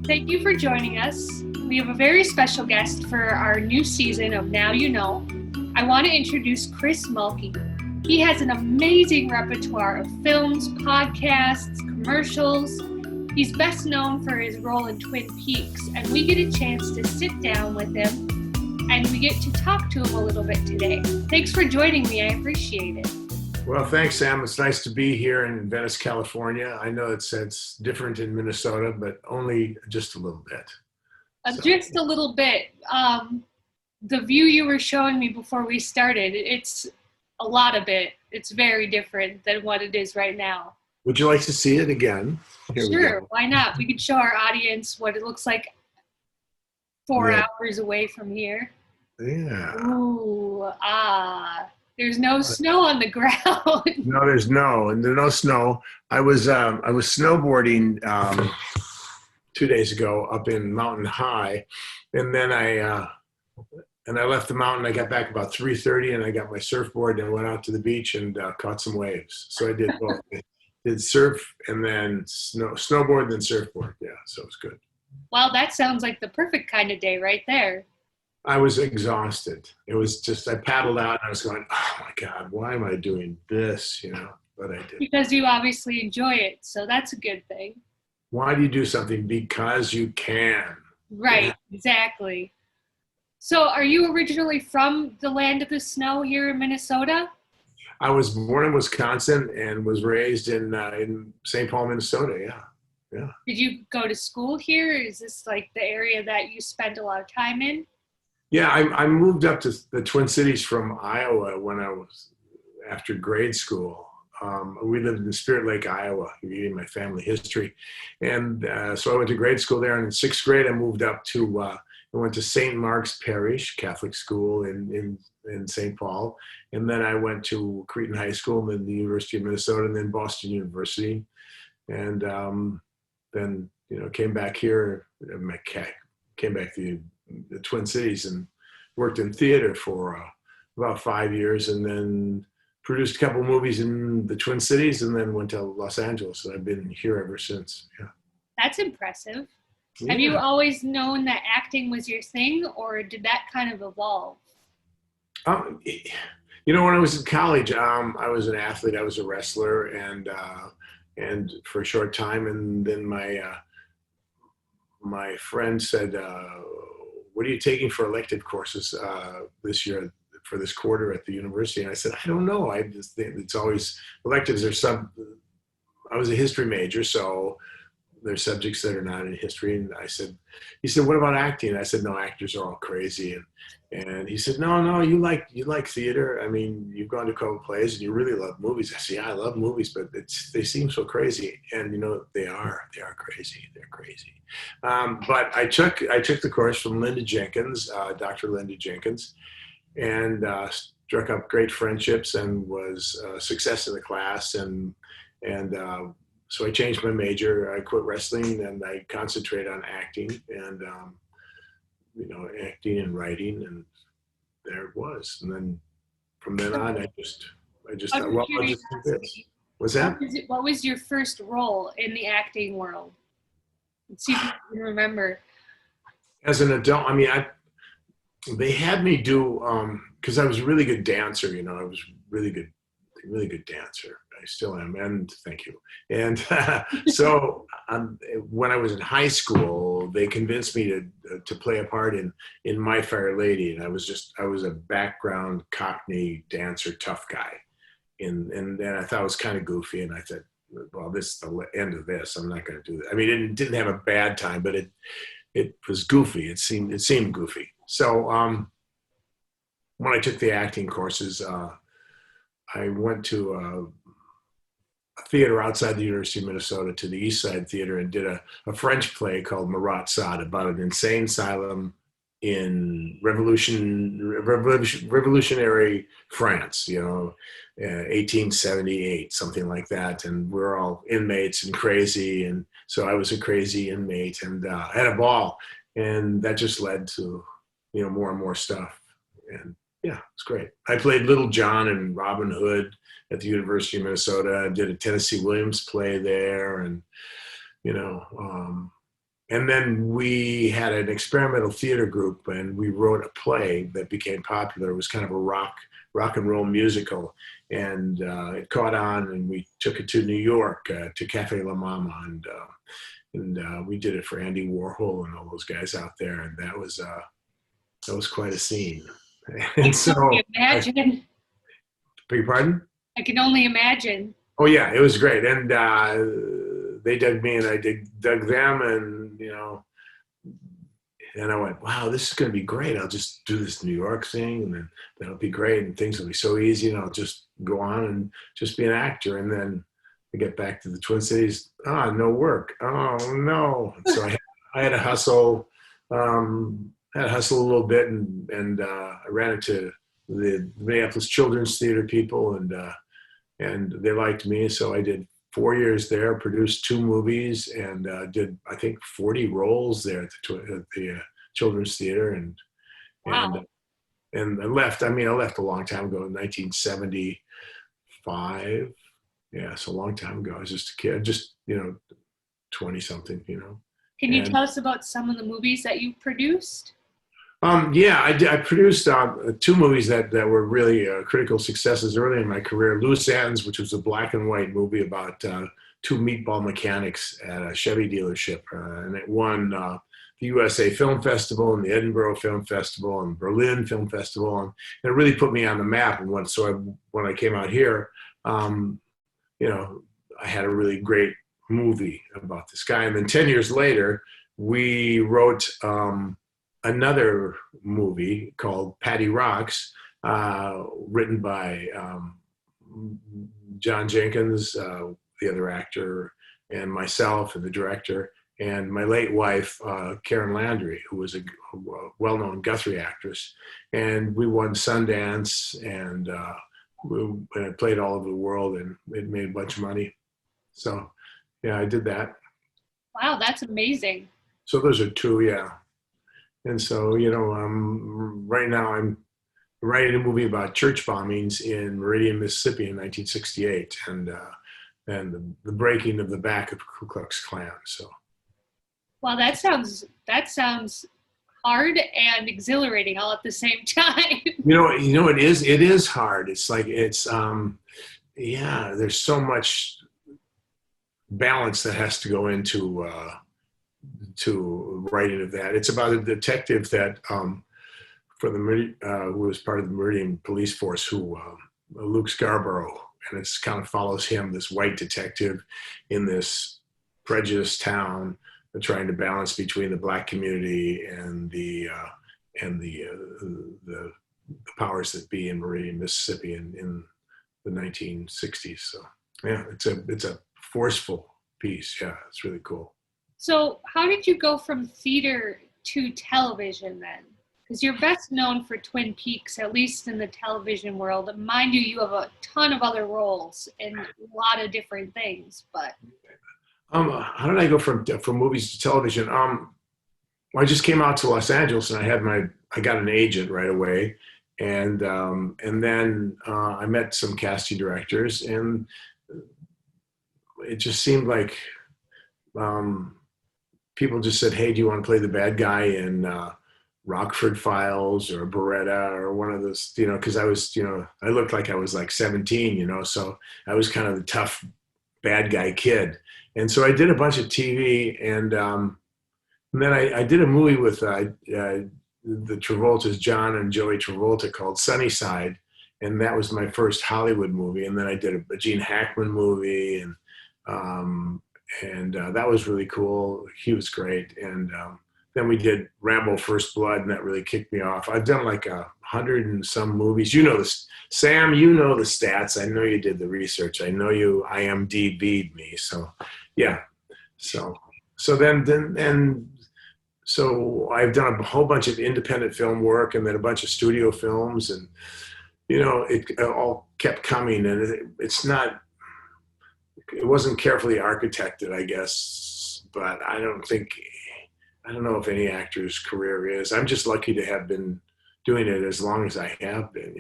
Thank you for joining us. We have a very special guest for our new season of Now You Know. I want to introduce Chris Mulkey. He has an amazing repertoire of films, podcasts, commercials. He's best known for his role in Twin Peaks, and we get a chance to sit down with him and we get to talk to him a little bit today. Thanks for joining me. I appreciate it. Well, thanks, Sam. It's nice to be here in Venice, California. I know it's different in Minnesota, but only just a little bit. Just a little bit. The view you were showing me before we started, it's a lot of it. It's very different than what it is right now. Would you like to see it again? Sure, why not? We could show our audience what it looks like 4 hours away from here. Yeah. Ooh, there's no snow on the ground. No, there's no snow. I was snowboarding 2 days ago up in Mountain High, and then I left the mountain. I got back about 3:30, and I got my surfboard and went out to the beach and caught some waves. So I did both. I did surf and then snowboard, then surfboard. Yeah, so it was good. Well, that sounds like the perfect kind of day right there. I was exhausted. It was just, I paddled out and I was going, oh my God, why am I doing this? But I did. Because you obviously enjoy it. So that's a good thing. Why do you do something? Because you can. Right, exactly. So are you originally from the land of the snow here in Minnesota? I was born in Wisconsin and was raised in St. Paul, Minnesota. Yeah. Did you go to school here? Is this like the area that you spent a lot of time in? Yeah, I moved up to the Twin Cities from Iowa when I was after grade school. We lived in Spirit Lake, Iowa, reading my family history. And so I went to grade school there. And in sixth grade, I moved up to, I went to St. Mark's Parish Catholic School in St. Paul. And then I went to Cretin High School, and then the University of Minnesota, and then Boston University. And then, came back here, came back to the Twin Cities and worked in theater for about 5 years, and then produced a couple of movies in the Twin Cities, and then went to Los Angeles. And I've been here ever since. Yeah. That's impressive. Yeah. Have you always known that acting was your thing, or did that kind of evolve? When I was in college, I was an athlete. I was a wrestler, and for a short time, and then my friend said, what are you taking for elective courses this year for this quarter at the university? And I said, I don't know. I just think it's always electives are I was a history major, so there's subjects that are not in history. And he said, what about acting? And I said, no, actors are all crazy. And he said, no, you like theater. I mean, you've gone to a couple plays and you really love movies. I said, yeah, I love movies, but they seem so crazy. And they are crazy. They're crazy. But I took the course from Linda Jenkins, Dr. Linda Jenkins, and struck up great friendships and was a success in the class. So I changed my major. I quit wrestling and I concentrated on acting and, acting and writing, and there it was. And then from then on, I just thought, well, I'll just do this. What's that? What was your first role in the acting world? Let's see if you can remember. As an adult, they had me do, because I was a really good dancer, I was really good dancer. I still am, and thank you. And so when I was in high school, they convinced me to play a part in My Fair Lady, and I was a background Cockney dancer, tough guy, and then I thought it was kind of goofy, and I said, well, this is the end of this. I'm not going to do that. I mean, it didn't have a bad time, but it was goofy. It seemed goofy. So when I took the acting courses, I went to a theater outside the University of Minnesota, to the East Side Theater, and did a French play called Marat Sade about an insane asylum in revolutionary France, 1878, something like that. And we're all inmates and crazy. And so I was a crazy inmate and had a ball. And that just led to, more and more stuff. And yeah, it's great. I played Little John and Robin Hood at the University of Minnesota. I did a Tennessee Williams play there, and and then we had an experimental theater group, and we wrote a play that became popular. It was kind of a rock and roll musical, and it caught on, and we took it to New York, to Cafe La Mama, and we did it for Andy Warhol and all those guys out there, and that was quite a scene. And so, Imagine. beg your pardon? I can only imagine. Oh yeah, it was great, and they dug me, and I dug them, and and I went, wow, this is going to be great. I'll just do this New York thing, and then that'll be great, and things will be so easy, and I'll just go on and just be an actor. And then I get back to the Twin Cities. No work. Oh no! So I had to hustle. Had to hustle a little bit, and I ran into the Minneapolis Children's Theater people, and they liked me, so I did 4 years there, produced 2 movies, and did, I think, 40 roles there at the Children's Theater, Wow. and I left. I mean, I left a long time ago, in 1975. Yeah, so a long time ago. I was just a kid, just 20 something. Can you And tell us about some of the movies that you produced? Yeah, I produced 2 movies that were really critical successes early in my career. Loose Ends, which was a black and white movie about 2 meatball mechanics at a Chevy dealership, and it won the USA Film Festival and the Edinburgh Film Festival and Berlin Film Festival, and it really put me on the map. And when I came out here, I had a really great movie about this guy. And then 10 years later, we wrote another movie called Patty Rocks, written by John Jenkins, the other actor, and myself, and the director, and my late wife, Karen Landry, who was a well-known Guthrie actress. And we won Sundance, and I played all over the world, and it made a bunch of money. So, yeah, I did that. Wow, that's amazing. So those are 2, yeah. And so, right now I'm writing a movie about church bombings in Meridian, Mississippi in 1968, and the breaking of the back of the Ku Klux Klan. So, Well, that sounds hard and exhilarating all at the same time. it is hard. It's like there's so much balance that has to go into writing of that. It's about a detective that who was part of the Meridian police force, Luke Scarborough, and it kind of follows him, this white detective in this prejudiced town, trying to balance between the black community and the powers that be in Meridian, Mississippi in the 1960s. So yeah, it's a forceful piece. Yeah, it's really cool. So how did you go from theater to television then? Because you're best known for Twin Peaks, at least in the television world. Mind you, you have a ton of other roles in a lot of different things, but... How did I go from movies to television? Well, I just came out to Los Angeles, and I got an agent right away, and then I met some casting directors, and it just seemed like people just said, "Hey, do you want to play the bad guy in Rockford Files or Beretta or one of those?" Because I was, I looked like I was like 17, so I was kind of the tough bad guy kid. And so I did a bunch of TV, and then I did a movie with the Travoltas, John and Joey Travolta, called Sunnyside, and that was my first Hollywood movie. And then I did a Gene Hackman movie, and that was really cool. He was great. And then we did Rambo: First Blood, and that really kicked me off. I've done like 100 and some movies. This, Sam, the stats. I know you did the research. I know you IMDb'd me. So, yeah. So I've done a whole bunch of independent film work, and then a bunch of studio films, and it all kept coming, and it wasn't carefully architected, I guess, but I don't know if any actor's career is. I'm just lucky to have been doing it as long as I have been,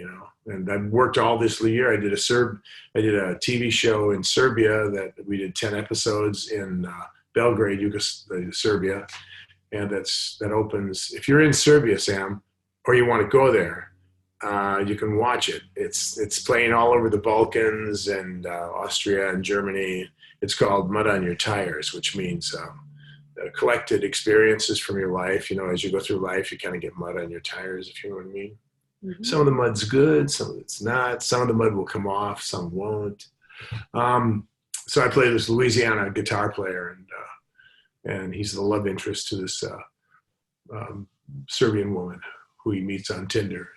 and I've worked all this year. I did a TV show in Serbia that we did 10 episodes in Belgrade, Serbia, and that opens. If you're in Serbia, Sam, or you want to go there, you can watch it. It's playing all over the Balkans and Austria and Germany. It's called Mud on Your Tires, which means collected experiences from your life. You know, as you go through life, you kind of get mud on your tires, if you know what I mean. Mm-hmm. Some of the mud's good, some of it's not. Some of the mud will come off, some won't. So I play this Louisiana guitar player, and he's the love interest to this Serbian woman who he meets on Tinder.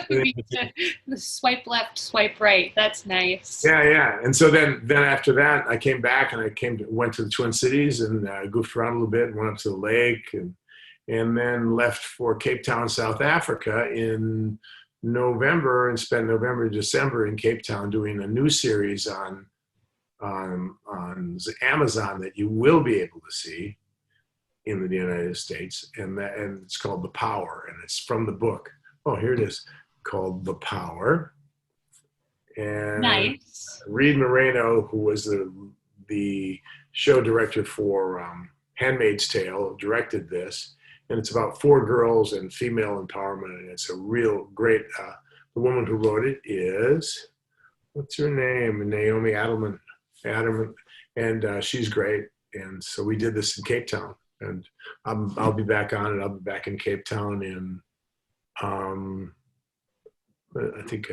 The swipe left, swipe right. That's nice. Yeah. And so then after that, I came back and went to the Twin Cities and goofed around a little bit, went up to the lake, and then left for Cape Town, South Africa in November, and spent November, December in Cape Town doing a new series on Amazon that you will be able to see in the United States, and it's called The Power, and it's from the book. Oh, here it is, called The Power. And nice. Reed Moreno, who was the show director for Handmaid's Tale, directed this, and it's about 4 girls and female empowerment, and it's a real great. The woman who wrote it is, what's her name? Naomi Adelman, and she's great. And so we did this in Cape Town, and I'll be back on it. I'll be back in Cape Town in, I think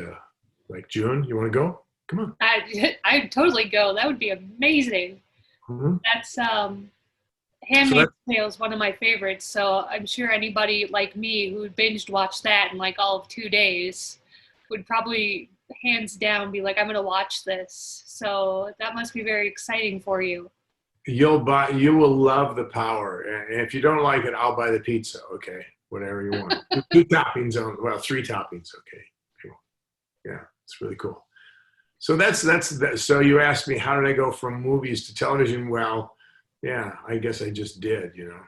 like June. You want to go? Come on. I'd totally go. That would be amazing. Mm-hmm. That's Handmaid's Tale is one of my favorites, so I'm sure anybody like me who binged watch that in like all of 2 days would probably hands down be like, I'm going to watch this. So that must be very exciting for you. You will love The Power, and if you don't like it, I'll buy the pizza. Okay, whatever you want. 2 toppings on, well, 3 toppings. Okay, cool. Yeah, it's really cool. So that's so you asked me, how did I go from movies to television? Well, yeah, I guess I just did, you know.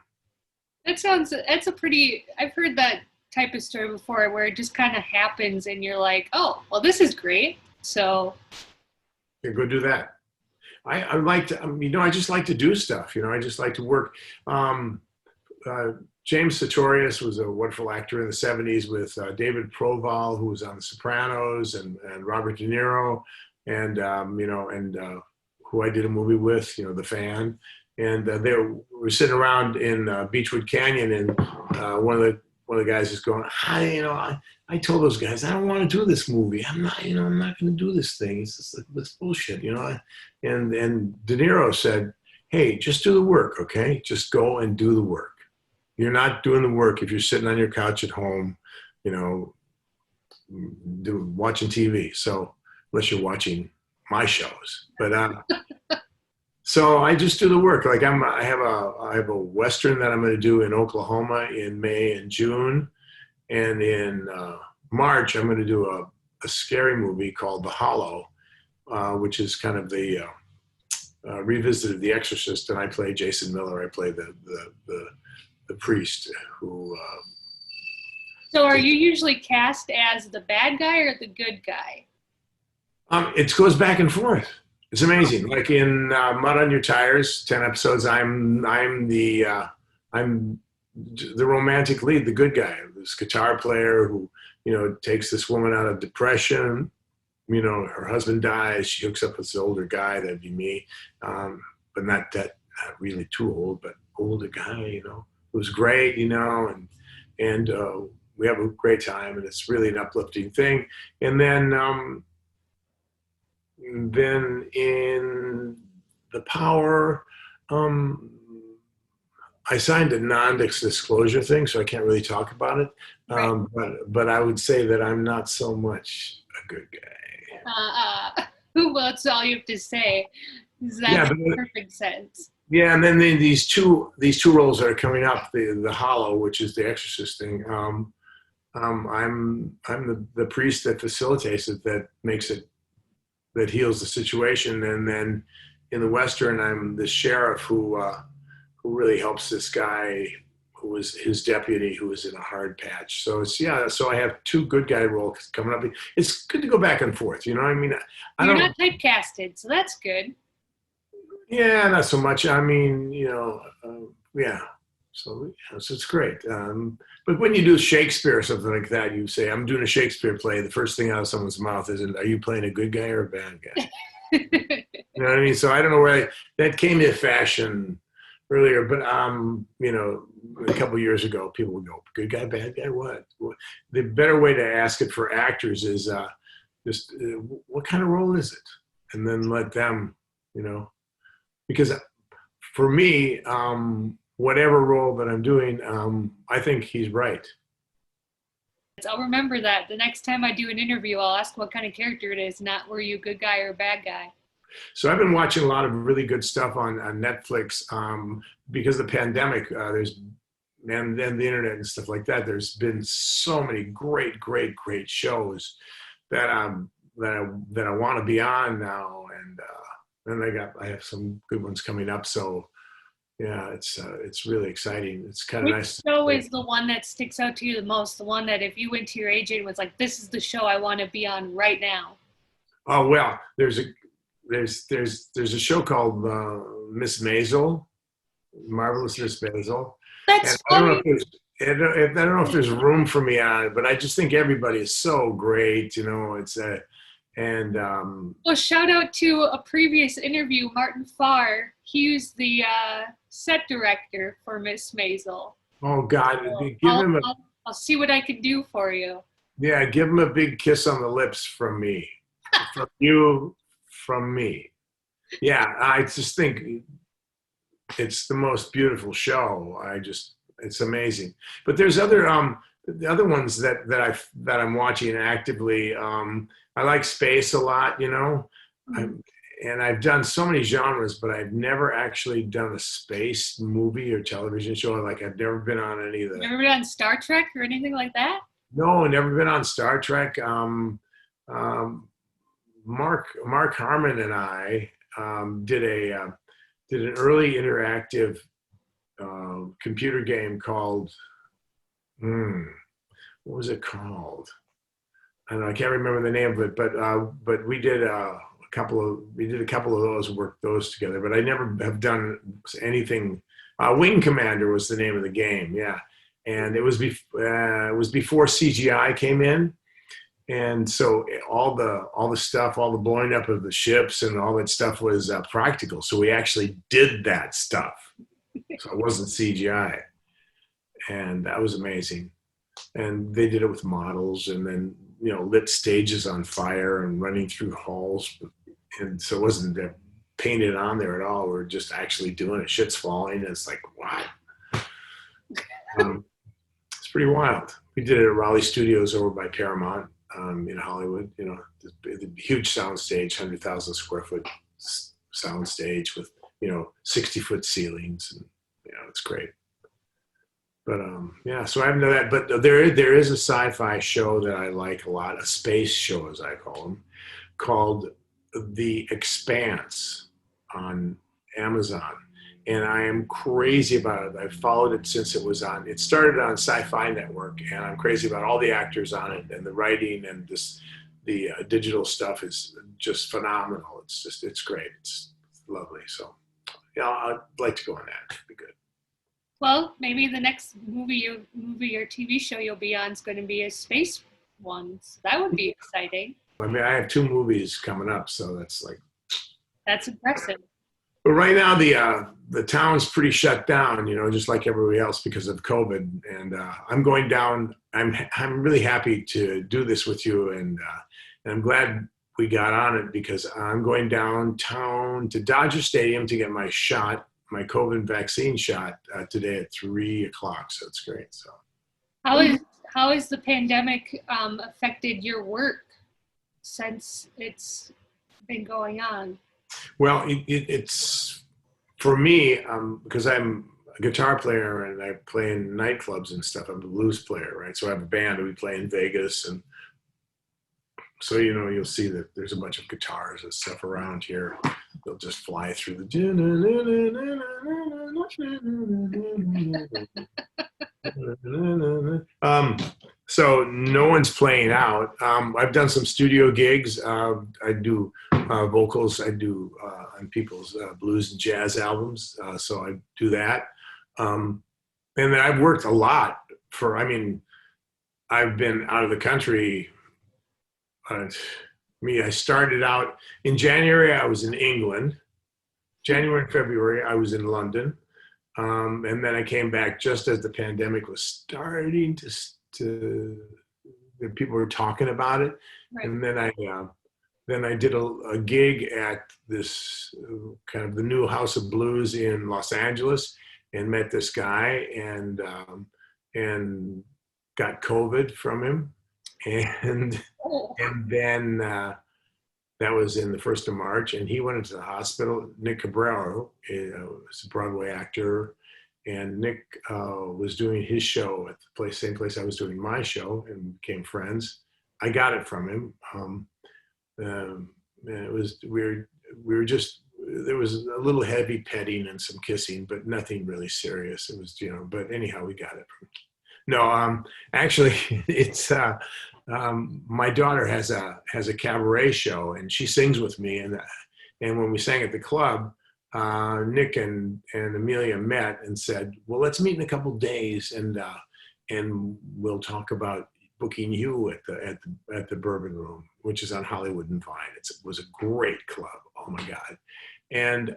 That's a pretty, I've heard that type of story before where it just kind of happens and you're like, oh, well, this is great. So. Yeah, go do that. I like to, you know, I just like to do stuff, you know, I just like to work. James Sartorius was a wonderful actor in the 70s with David Proval, who was on The Sopranos, and Robert De Niro, and, you know, and who I did a movie with, you know, The Fan. And they were sitting around in Beechwood Canyon, and one of the guys is going, I told those guys, I don't want to do this movie. I'm not going to do this thing. It's just like, this bullshit, you know. And De Niro said, hey, just do the work, okay? Just go and do the work. You're not doing the work if you're sitting on your couch at home, you know, watching TV. So unless you're watching my shows, but. So I just do the work. Like I have a Western that I'm going to do in Oklahoma in May and June. And in March, I'm going to do a scary movie called The Hollow, which is kind of the revisit of The Exorcist. And I play Jason Miller. I play the priest who. So are you usually cast as the bad guy or the good guy? It goes back and forth. It's amazing. Like in Mud on Your Tires, 10 episodes, I'm the romantic lead, the good guy, this guitar player who, you know, takes this woman out of depression. You know, her husband dies. She hooks up with this older guy. That'd be me, but not really too old, but older guy. You know, who's great. You know, and we have a great time, and it's really an uplifting thing. And then in The Power, I signed a non-disclosure thing, so I can't really talk about it. Right. But I would say that I'm not so much a good guy. Well, that's all you have to say. That makes perfect sense. Yeah, and then these two roles that are coming up, the Hollow, which is the Exorcist thing. I'm the priest that facilitates it, that makes it. That heals the situation, and then in the Western, I'm the sheriff who really helps this guy who was his deputy, who was in a hard patch. So so I have 2 good guy roles coming up. It's good to go back and forth, you know what I mean? You're not typecasted, so that's good. Yeah, not so much. I mean, yeah. So it's great. But when you do Shakespeare or something like that, you say, "I'm doing a Shakespeare play." The first thing out of someone's mouth is, "Are you playing a good guy or a bad guy?" You know what I mean? So I don't know where that came into fashion earlier, but a couple years ago, people would go, "Good guy, bad guy, what?" The better way to ask it for actors is just what kind of role is it, and then let them, because for me, whatever role that I'm doing, I think he's right. I'll remember that. The next time I do an interview, I'll ask what kind of character it is, not were you a good guy or a bad guy. So I've been watching a lot of really good stuff on Netflix because of the pandemic. And then the internet and stuff like that. There's been so many great, great, great shows that that I want to be on now, and then I have some good ones coming up. So yeah, it's really exciting. It's kind of Which nice. show is the one that sticks out to you the most? The one that if you went to your agent and was like, "This is the show I want to be on right now." Oh well, there's a show called Miss Maisel, Marvelous Miss Maisel, and That's I don't know funny. if I don't know if there's room for me on it, but I just think everybody is so great. It's and Well, shout out to a previous interview, Martin Farr. He was the set director for Miss Maisel. oh God, So give him a I'll see what I can do for you. yeah, give him a big kiss on the lips from me, from you, from me. Yeah, I just think it's the most beautiful show. It's amazing. But there's the other ones that I'm watching actively. I like space a lot, Mhm. and I've done so many genres, but I've never actually done a space movie or television show. Like I've never been on any of the You ever been on Star Trek or anything like that? no, never been on Star Trek. Um, Mark Harmon and I did an early interactive computer game called what was it called? I don't know. I can't remember the name of it, but we did a couple of those, worked those together. But I never have done anything. Wing Commander was the name of the game, yeah, and it was before CGI came in, and so all the stuff, all the blowing up of the ships and all that stuff was practical. So we actually did that stuff. So it wasn't CGI, and that was amazing. And they did it with models, and then lit stages on fire and running through halls, and so it wasn't painted on there at all. We're just actually doing it. Shit's falling. And it's like wow, it's pretty wild. We did it at Raleigh Studios over by Paramount in Hollywood. The huge sound stage, 100,000 square foot sound stage with 60-foot ceilings, and it's great. But yeah, so I haven't done that. But there is a sci-fi show that I like a lot, a space show as I call them, called The Expanse on Amazon, and I am crazy about it. I've followed it since it was on. It started on Sci-Fi Network, and I'm crazy about all the actors on it and the writing and the digital stuff is just phenomenal. It's great. It's lovely. So yeah, I'd like to go on that. It'd be good. Well, maybe the next movie or TV show you'll be on is going to be a space one. So that would be exciting. I mean, I have 2 movies coming up, so that's like. That's impressive. But right now, the town's pretty shut down, just like everybody else because of COVID. And I'm going down. I'm really happy to do this with you, and I'm glad we got on it because I'm going downtown to Dodger Stadium to get my shot, my COVID vaccine shot today at 3:00. So it's great. So how is the pandemic affected your work since it's been going on? well, it's for me because I'm a guitar player and I play in nightclubs and stuff. I'm a blues player, right? So I have a band and we play in Vegas, and so you'll see that there's a bunch of guitars and stuff around here. They'll just fly through the. So no one's playing out. I've done some studio gigs. I do vocals. I do on people's blues and jazz albums, so I do that. And then I've worked a lot I've been out of the country. I started out in January, I was in England. January and February, I was in London. And then I came back just as the pandemic was starting people were talking about it. Right. And then I did a gig at this kind of the new House of Blues in Los Angeles, and met this guy and got COVID from him, and then that was in the 1st of March, and he went into the hospital. Nick Cabrero was a Broadway actor, and Nick was doing his show at the same place I was doing my show, and became friends. I got it from him. And it was we were just, there was a little heavy petting and some kissing, but nothing really serious. It was, but anyhow, we got it from. No, actually, it's my daughter has a cabaret show, and she sings with me, and when we sang at the club, Nick and Amelia met and said, well, let's meet in a couple days, and we'll talk about booking you at the Bourbon Room, which is on Hollywood and Vine. It was a great club. Oh my God. And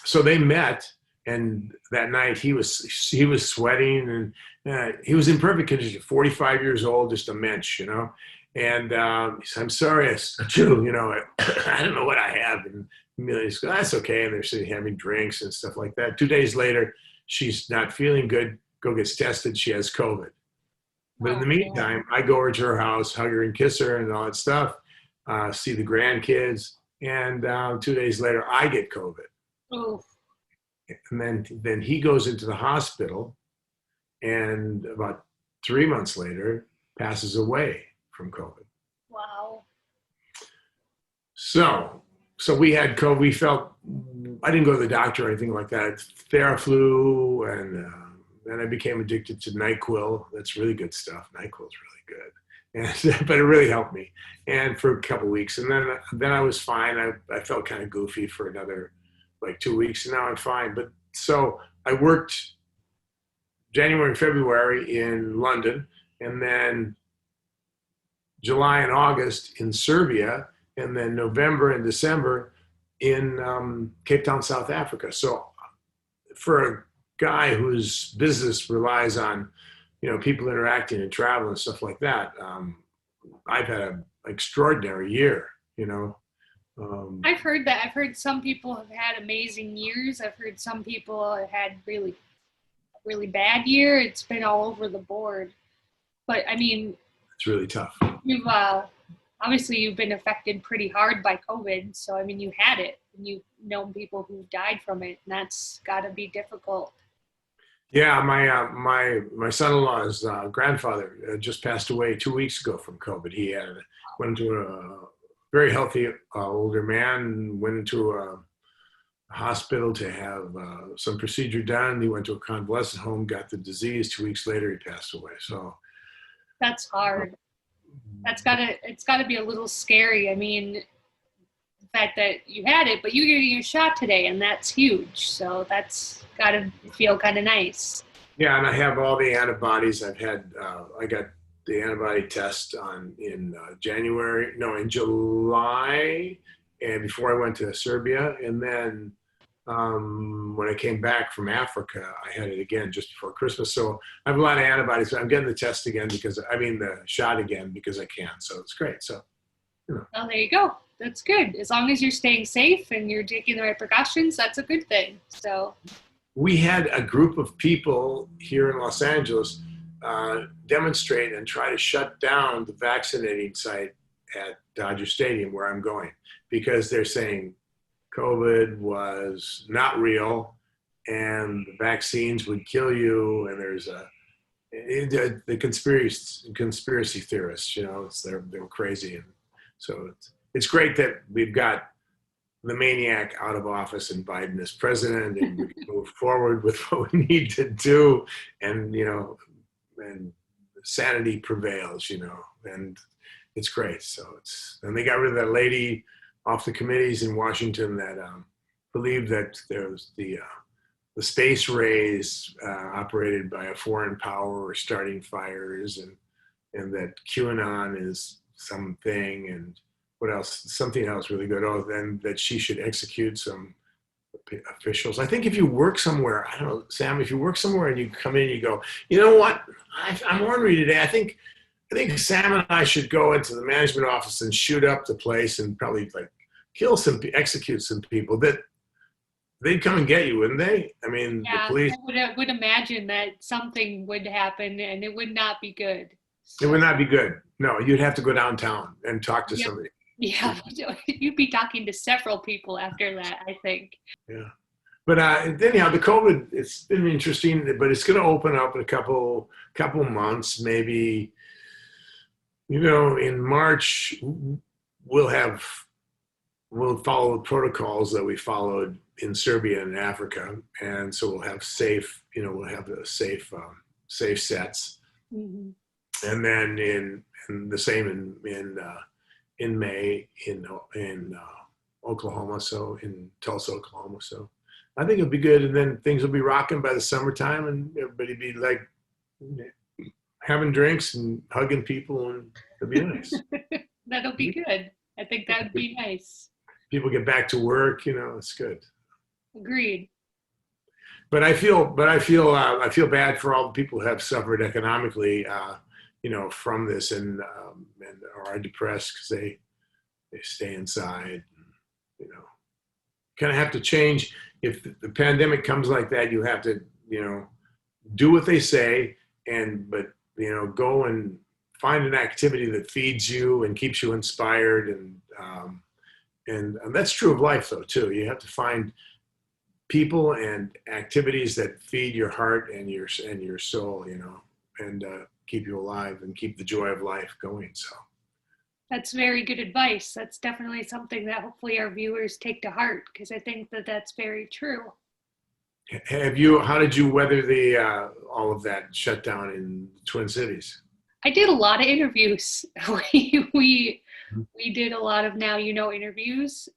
so they met, and that night he was sweating, and he was in perfect condition, 45 years old, just a mensch, And he said, I'm sorry, I I don't know what I have. And Amelia said, that's okay. And they're sitting having drinks and stuff like that. 2 days later, she's not feeling good, gets tested, she has COVID. But in the meantime, I go over to her house, hug her and kiss her and all that stuff, see the grandkids. And 2 days later, I get COVID. Oh. And then he goes into the hospital, and about 3 months later, passes away from COVID. Wow. So we had COVID. We felt, I didn't go to the doctor or anything like that. Theraflu, and then I became addicted to NyQuil. That's really good stuff. NyQuil's really good. But it really helped me, and for a couple of weeks. And then I was fine. I felt kind of goofy for another 2 weeks, and now I'm fine. But so I worked January and February in London, and then July and August in Serbia, and then November and December in Cape Town, South Africa. So for a guy whose business relies on, people interacting and travel and stuff like that, I've had an extraordinary year, I've heard that. I've heard some people have had amazing years. I've heard some people have had really, really bad year. It's been all over the board. But I mean, it's really tough. You've obviously you've been affected pretty hard by COVID. So I mean, you had it, and you've known people who died from it, and that's got to be difficult. Yeah, my son-in-law's grandfather just passed away 2 weeks ago from COVID. He went into a very healthy older man, went into a hospital to have some procedure done. He went to a convalescent home, got the disease. 2 weeks later, he passed away. So that's hard. It's gotta be a little scary. I mean, the fact that you had it, but you get your shot today, and that's huge. So that's gotta feel kind of nice. Yeah, and I have all the antibodies. I got the antibody test in July, and before I went to Serbia, and then when I came back from Africa, I had it again just before Christmas. So I have a lot of antibodies. I'm getting the test again the shot again because I can. So it's great. So, Well, there you go. That's good. As long as you're staying safe and you're taking the right precautions, that's a good thing. So we had a group of people here in Los Angeles demonstrate and try to shut down the vaccinating site at Dodger Stadium where I'm going, because they're saying COVID was not real and the vaccines would kill you. And there's the conspiracy theorists, they're crazy. And so it's great that we've got the maniac out of office and Biden as president, and we can move forward with what we need to do. And, and sanity prevails, and it's great. So and they got rid of that lady off the committees in Washington that believe that there's the space rays operated by a foreign power or starting fires, and that QAnon is something, and what else? Something else really good. Oh, then that she should execute some officials. I think if you work somewhere, I don't know, Sam, if you work somewhere and you come in and you go, you know what, I'm ornery today. I think Sam and I should go into the management office and shoot up the place and probably like execute some people. That they'd come and get you, wouldn't they? I mean, the Yeah, police. I would imagine that something would happen and it would not be good. It would not be good. No, you'd have to go downtown and talk to somebody. Yeah, you'd be talking to several people after that, I think. Yeah. But anyhow, the COVID, it's been interesting, but it's going to open up in a couple months, maybe. In March, we'll follow the protocols that we followed in Serbia and Africa, and so we'll have safe sets, Mm-hmm. and then in the same in May in Oklahoma, so in Tulsa, Oklahoma. So I think it'll be good, and then things will be rocking by the summertime, and everybody be like having drinks and hugging people, and it'll be nice. That'll be good. I think that would be nice. People get back to work, it's good. Agreed. But I feel bad for all the people who have suffered economically, from this, and are depressed because they stay inside. And, kind of have to change. If the pandemic comes like that, you have to, do what they say, but go and find an activity that feeds you and keeps you inspired, and that's true of life though too. You have to find people and activities that feed your heart and your soul, and keep you alive and keep the joy of life going. So that's very good advice. That's definitely something that hopefully our viewers take to heart, because I think that that's very true. How did you weather all of that shutdown in the Twin Cities? I did a lot of interviews. we did a lot of Now You Know interviews.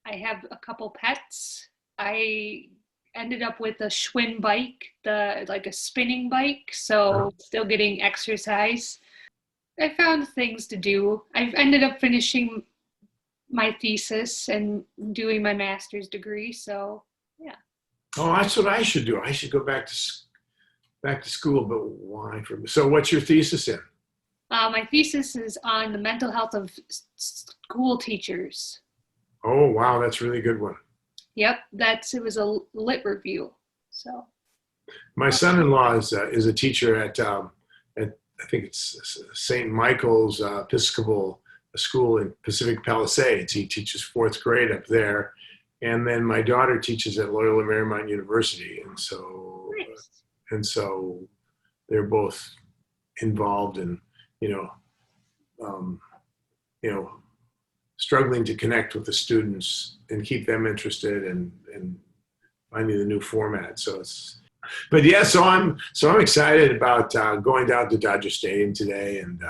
I have a couple pets. I ended up with a Schwinn bike, like a spinning bike, so still getting exercise. I found things to do. I've ended up finishing my thesis and doing my master's degree, so yeah. Oh, that's what I should do. I should go back to school, but why? So what's your thesis in? My thesis is on the mental health of school teachers. Oh, wow, that's a really good one. Yep, it was a lit review. So my son-in-law is a teacher at I think it's St. Michael's Episcopal School in Pacific Palisades. He teaches 4th grade up there, and then my daughter teaches at Loyola Marymount University, and so nice. They're both involved in struggling to connect with the students and keep them interested and finding the new format. So I'm excited about going down to Dodger Stadium today, and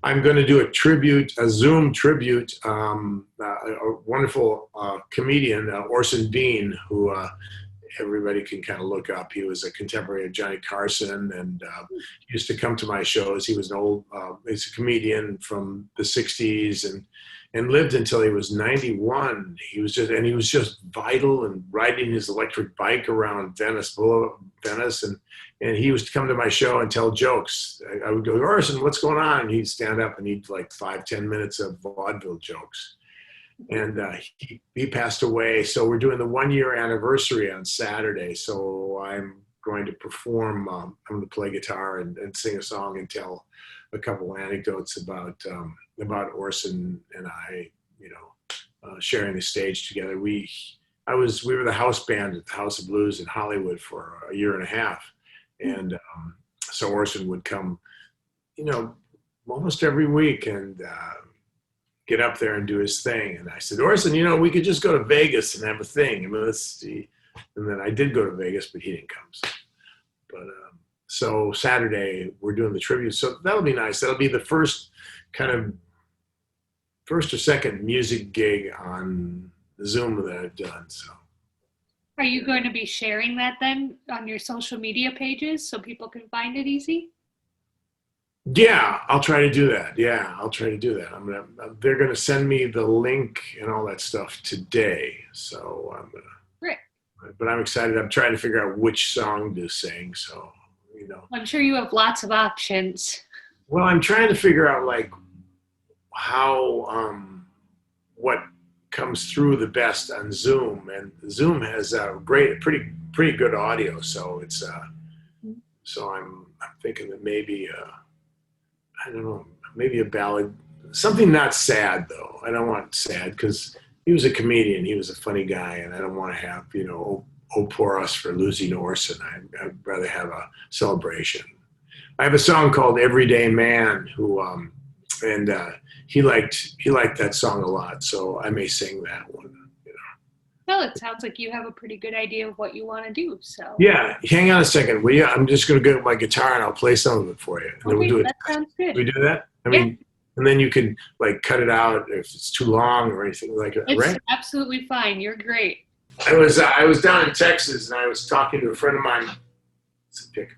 I'm going to do a Zoom tribute. A wonderful comedian, Orson Bean, who everybody can kind of look up. He was a contemporary of Johnny Carson, and he used to come to my shows. He was he's a comedian from the '60s, and lived until he was 91. He was just vital and riding his electric bike around Venice, and he used to come to my show and tell jokes. I would go, Orson, what's going on? And he'd stand up and he'd like 5-10 minutes of vaudeville jokes. And he passed away. So we're doing the 1-year anniversary on Saturday. So I'm going to perform. I'm going to play guitar and sing a song and tell a couple anecdotes about Orson and I, sharing the stage together. We were the house band at the House of Blues in Hollywood for a year and a half, and so Orson would come, almost every week and get up there and do his thing. And I said, Orson, we could just go to Vegas and have a thing. Let's see. And then I did go to Vegas, but he didn't come. So Saturday we're doing the tribute. So that'll be nice. That'll be the first kind of first or second music gig on Zoom that I've done. So. Are you going to be sharing that then on your social media pages so people can find it easy? Yeah, I'll try to do that. They're gonna send me the link and all that stuff today. So I'm gonna. Great. But I'm excited. I'm trying to figure out which song to sing. So, I'm sure you have lots of options. Well, I'm trying to figure out like how what comes through the best on Zoom, and Zoom has pretty good audio. So it's so I'm thinking that maybe I don't know, maybe a ballad, something not sad though. I don't want sad because he was a comedian, he was a funny guy, and I don't want to have oh poor us for losing Orson. I'd rather have a celebration. I have a song called Everyday Man, who and he liked that song a lot, so I may sing that one. Well, it sounds like you have a pretty good idea of what you want to do. So yeah, hang on a second, will you? I'm just going to get my guitar and I'll play some of it for you. And okay, then we'll do it. That sounds good. We do that? I mean, and then you can like cut it out if it's too long or anything like that, it's right? Absolutely fine. You're great. I was down in Texas and I was talking to a friend of mine. It's a pick.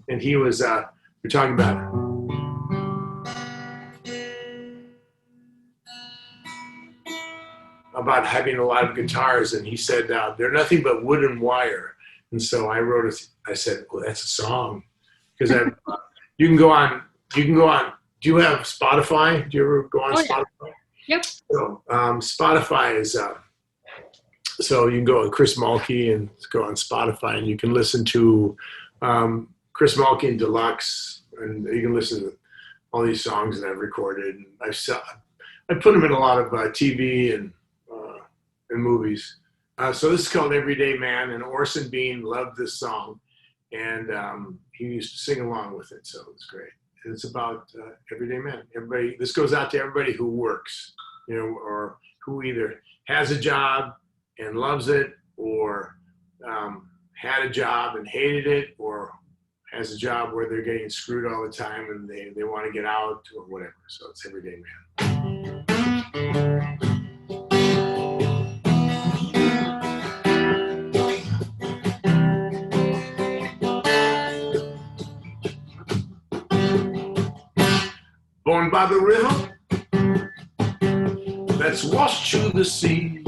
And he was we're talking about having a lot of guitars, and he said they're nothing but wood and wire. And so I wrote I said, well, that's a song, because you can go on. Do you have Spotify? Do you ever go on Spotify? Yep. So Spotify is so you can go on Chris Mulkey and go on Spotify, and you can listen to Chris Mulkey and Deluxe, and you can listen to all these songs that I've recorded. I put them in a lot of TV and movies. So this is called Everyday Man, and Orson Bean loved this song, and he used to sing along with it, so it's great. And it's about everyday man. Everybody. This goes out to everybody who works, or who either has a job and loves it, or had a job and hated it, or has a job where they're getting screwed all the time and they want to get out or whatever. So it's Everyday Man. Born by the river that's washed through the sea,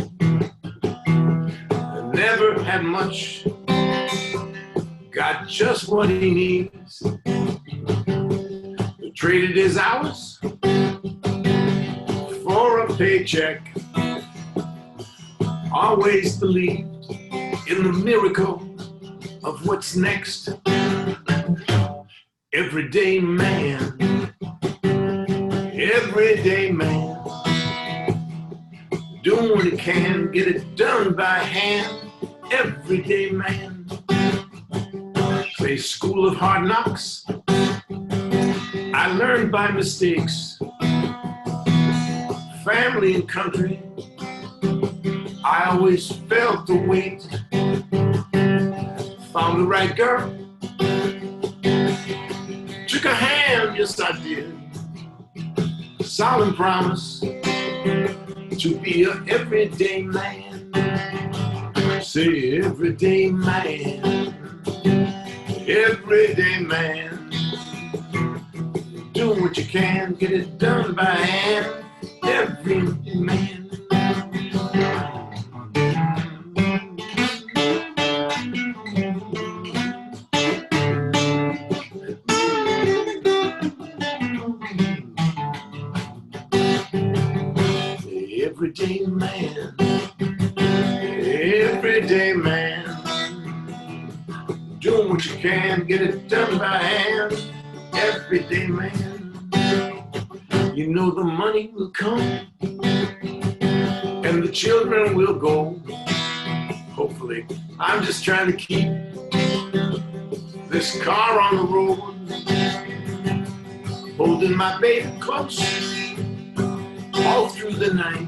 never had much, got just what he needs. He traded his hours for a paycheck, always believed in the miracle of what's next. Everyday man. Everyday man, doing what he can, get it done by hand. Everyday man, play school of hard knocks. I learned by mistakes. Family and country, I always felt the weight. Found the right girl, took a hand, yes I did. Solemn promise to be an everyday man. Say everyday man, everyday man. Do what you can, get it done by hand. Every man. Everyday man, everyday man, doing what you can, get it done by hand. Everyday man, you know the money will come and the children will go. Hopefully, I'm just trying to keep this car on the road, holding my baby close all through the night,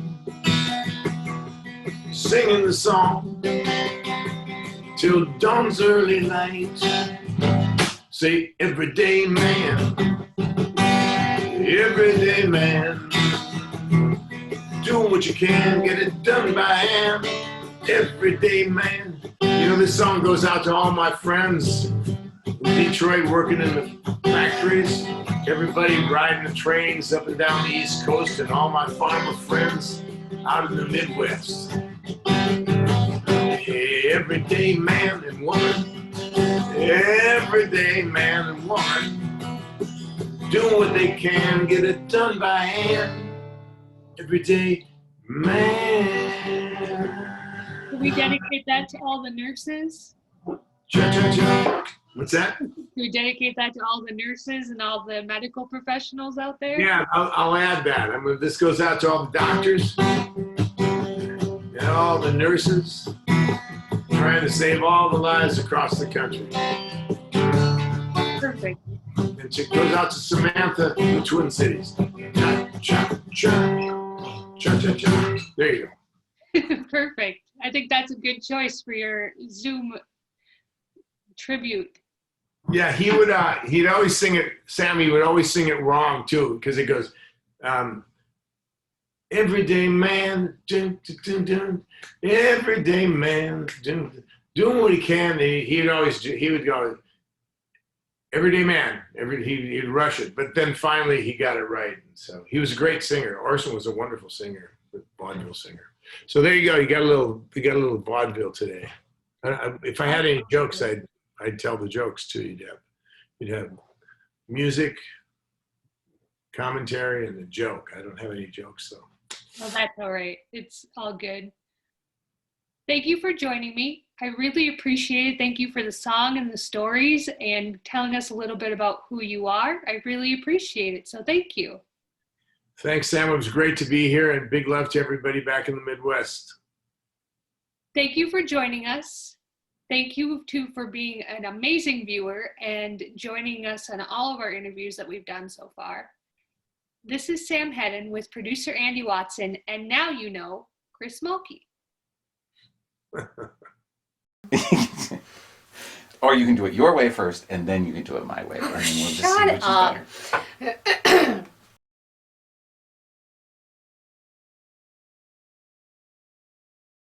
singing the song till dawn's early light. Say everyday man, everyday man, doing what you can, get it done by hand. Everyday man. You know, this song goes out to all my friends in Detroit working in the factories, everybody riding the trains up and down the East Coast, and all my farmer friends out in the Midwest. Hey, everyday man and woman, everyday man and woman, doing what they can, get it done by hand. Everyday man. Can we dedicate that to all the nurses? Cha-cha-cha. What's that? Can we dedicate that to all the nurses and all the medical professionals out there? Yeah, I'll add that. I mean, this goes out to all the doctors and all the nurses trying to save all the lives across the country. Perfect. And it goes out to Samantha in the Twin Cities. Cha-cha-cha. Cha-cha-cha. There you go. Perfect. I think that's a good choice for your Zoom tribute. Yeah, he'd always sing it, Sammy would always sing it wrong too, because it goes, everyday man, dun, dun, dun, dun, everyday man, dun, dun, doing what he can. He would go, everyday man, he'd rush it, but then finally he got it right. So he was a great singer. Orson was a wonderful singer, a vaudeville singer. So there you go. You got a little vaudeville today. If I had any jokes, I'd tell the jokes too. You'd have music, commentary, and a joke. I don't have any jokes though. Well, that's all right. It's all good. Thank you for joining me. I really appreciate it. Thank you for the song and the stories and telling us a little bit about who you are. I really appreciate it. So thank you. Thanks, Sam. It was great to be here, and big love to everybody back in the Midwest. Thank you for joining us. Thank you too for being an amazing viewer and joining us on all of our interviews that we've done so far. This is Sam Hedden with producer Andy Watson, and now you know Chris Mulkey. Or you can do it your way first, and then you can do it my way. And then we'll just see which is better.